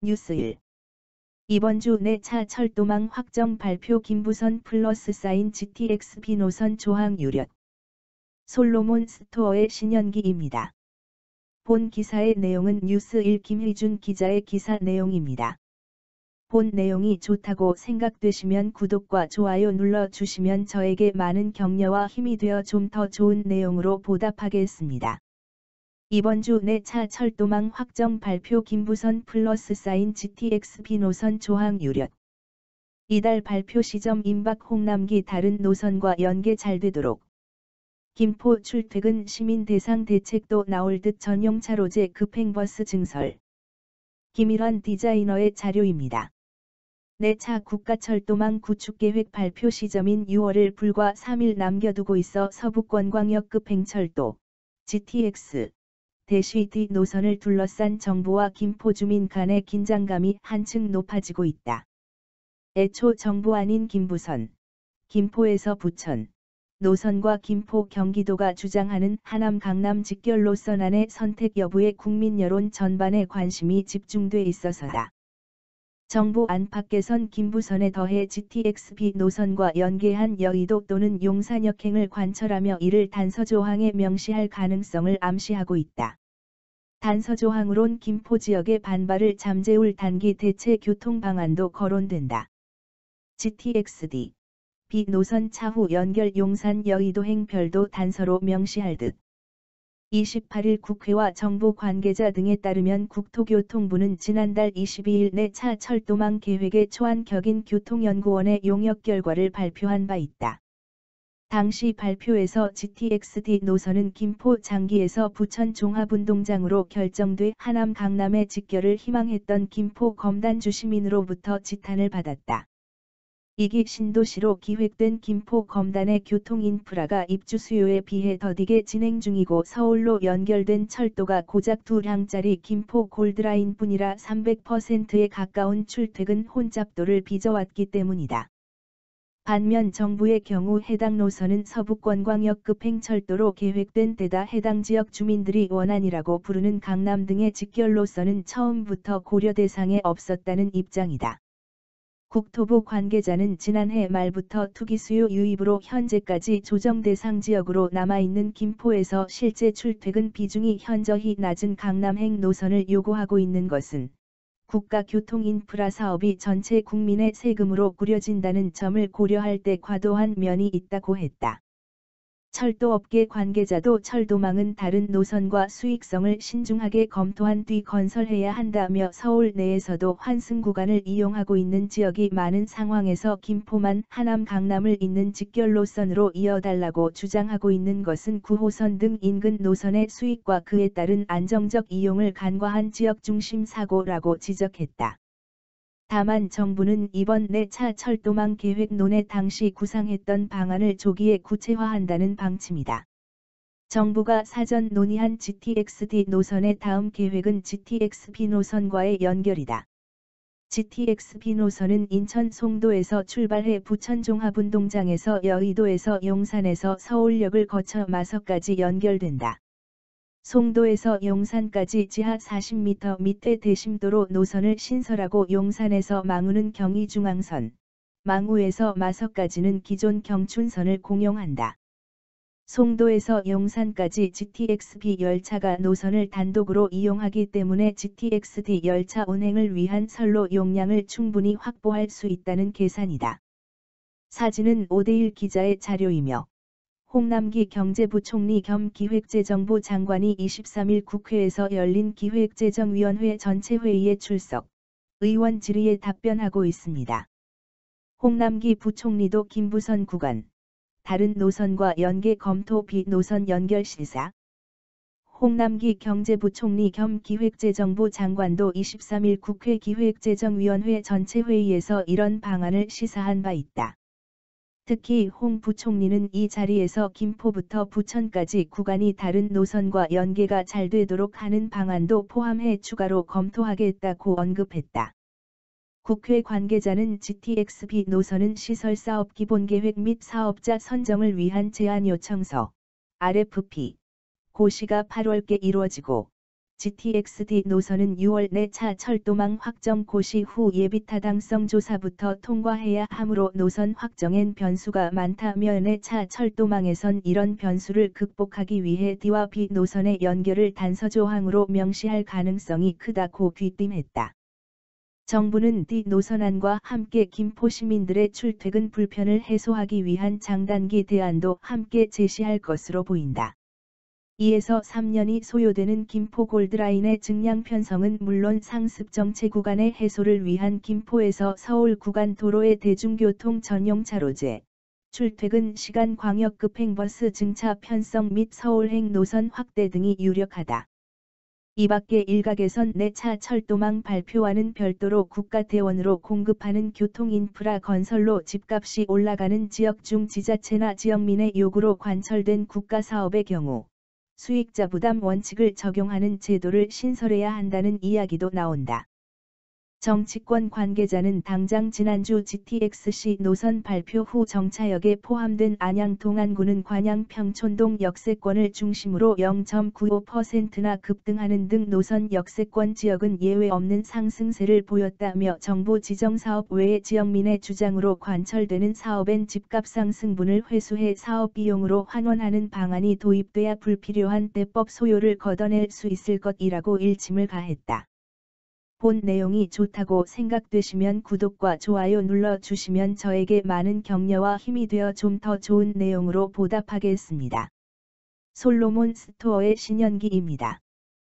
뉴스 1. 이번 주 내 차 철도망 확정 발표 김부선 플러스 사인 GTX-B 노선 조항 유력. 솔로몬 스토어의 신현기입니다. 본 기사의 내용은 뉴스 1 김희준 기자의 기사 내용입니다. 본 내용이 좋다고 생각되시면 구독과 좋아요 눌러주시면 저에게 많은 격려와 힘이 되어 좀 더 좋은 내용으로 보답하겠습니다. 이번 주 내 차 철도망 확정 발표 김부선 플러스 사인 GTX-B 노선 조항 유력. 이달 발표 시점 임박 홍남기 다른 노선과 연계 잘 되도록. 김포 출퇴근 시민 대상 대책도 나올 듯 전용 차로제 급행버스 증설. 김일환 디자이너의 자료입니다. 내 차 국가철도망 구축계획 발표 시점인 6월을 불과 3일 남겨두고 있어 서부권광역 급행철도 GTX -D 노선을 둘러싼 정부와 김포 주민 간의 긴장감이 한층 높아지고 있다. 애초 정부 아닌 김부선, 김포에서 부천 노선과 김포 경기도가 주장하는 하남 강남 직결 노선 안의 선택 여부에 국민 여론 전반에 관심이 집중돼 있어서다. 정부 안팎에선 김부선에 더해 GTX-B 노선과 연계한 여의도 또는 용산역행을 관철하며 이를 단서조항에 명시할 가능성을 암시하고 있다. 단서조항으론 김포 지역의 반발을 잠재울 단기 대체 교통 방안도 거론된다. GTX-D, B 노선 차후 연결 용산 여의도행 별도 단서로 명시할 듯. 28일 국회와 정부 관계자 등에 따르면 국토교통부는 지난달 22일 내 차 철도망 계획의 초안 격인 교통연구원의 용역 결과를 발표한 바 있다. 당시 발표에서 GTX-D 노선은 김포 장기에서 부천 종합운동장으로 결정돼 하남 강남의 직결을 희망했던 김포 검단주 시민으로부터 지탄을 받았다. 이기 신도시로 기획된 김포 검단의 교통 인프라가 입주 수요에 비해 더디게 진행 중이고 서울로 연결된 철도가 고작 2량짜리 김포 골드라인뿐이라 300%에 가까운 출퇴근 혼잡도를 빚어왔기 때문이다. 반면 정부의 경우 해당 노선은 서부권광역 급행철도로 계획된 데다 해당 지역 주민들이 원안이라고 부르는 강남 등의 직결 노선은 처음부터 고려 대상에 없었다는 입장이다. 국토부 관계자는 지난해 말부터 투기 수요 유입으로 현재까지 조정 대상 지역으로 남아있는 김포에서 실제 출퇴근 비중이 현저히 낮은 강남행 노선을 요구하고 있는 것은 국가교통인프라 사업이 전체 국민의 세금으로 꾸려진다는 점을 고려할 때 과도한 면이 있다고 했다. 철도업계 관계자도 철도망은 다른 노선과 수익성을 신중하게 검토한 뒤 건설해야 한다며 서울 내에서도 환승 구간을 이용하고 있는 지역이 많은 상황에서 김포만 하남 강남을 잇는 직결 노선으로 이어달라고 주장하고 있는 것은 9호선 등 인근 노선의 수익과 그에 따른 안정적 이용을 간과한 지역 중심 사고라고 지적했다. 다만 정부는 이번 내 차 철도망 계획 논의 당시 구상했던 방안을 조기에 구체화한다는 방침이다. 정부가 사전 논의한 GTX-D 노선의 다음 계획은 GTX-B 노선과의 연결이다. GTX-B 노선은 인천 송도에서 출발해 부천 종합운동장에서 여의도에서 용산에서 서울역을 거쳐 마석까지 연결된다. 송도에서 용산까지 지하 40m 밑에 대심도로 노선을 신설하고 용산에서 망우는 경의중앙선, 망우에서 마석까지는 기존 경춘선을 공용한다. 송도에서 용산까지 GTX-B 열차가 노선을 단독으로 이용하기 때문에 GTX-D 열차 운행을 위한 선로 용량을 충분히 확보할 수 있다는 계산이다. 사진은 오대일 기자의 자료이며 홍남기 경제부총리 겸 기획재정부 장관이 23일 국회에서 열린 기획재정위원회 전체회의에 출석, 의원 질의에 답변하고 있습니다. 홍남기 부총리도 김부선 구간, 다른 노선과 연계 검토 B 노선 연결 시사. 홍남기 경제부총리 겸 기획재정부 장관도 23일 국회 기획재정위원회 전체회의에서 이런 방안을 시사한 바 있다. 특히 홍 부총리는 이 자리에서 김포부터 부천까지 구간이 다른 노선과 연계가 잘 되도록 하는 방안도 포함해 추가로 검토하겠다고 언급했다. 국회 관계자는 GTX-B 노선은 시설사업 기본계획 및 사업자 선정을 위한 제안 요청서, RFP, 고시가 8월께 이루어지고 GTX-D 노선은 6월 내 차 철도망 확정 고시 후 예비 타당성 조사부터 통과해야 하므로 노선 확정엔 변수가 많다며 내 차 철도망에선 이런 변수를 극복하기 위해 D와 B 노선의 연결을 단서 조항으로 명시할 가능성이 크다고 귀띔했다. 정부는 D 노선안과 함께 김포 시민들의 출퇴근 불편을 해소하기 위한 장단기 대안도 함께 제시할 것으로 보인다. 2에서 3년이 소요되는 김포 골드라인의 증량 편성은 물론 상습 정체 구간의 해소를 위한 김포에서 서울 구간 도로의 대중교통 전용 차로제, 출퇴근 시간 광역급행버스 증차 편성 및 서울행 노선 확대 등이 유력하다. 이밖에 일각에선 내 차 철도망 발표와는 별도로 국가대원으로 공급하는 교통인프라 건설로 집값이 올라가는 지역 중 지자체나 지역민의 요구로 관철된 국가사업의 경우 수익자 부담 원칙을 적용하는 제도를 신설해야 한다는 이야기도 나온다. 정치권 관계자는 당장 지난주 GTX-C 노선 발표 후 정차역에 포함된 안양 동안구는 관양 평촌동 역세권을 중심으로 0.95%나 급등하는 등 노선 역세권 지역은 예외 없는 상승세를 보였다며 정부 지정사업 외의 지역민의 주장으로 관철되는 사업엔 집값 상승분을 회수해 사업 비용으로 환원하는 방안이 도입돼야 불필요한 대법 소요를 걷어낼 수 있을 것이라고 일침을 가했다. 본 내용이 좋다고 생각되시면 구독과 좋아요 눌러주시면 저에게 많은 격려와 힘이 되어 좀 더 좋은 내용으로 보답하겠습니다. 솔로몬 스토어의 신현기입니다.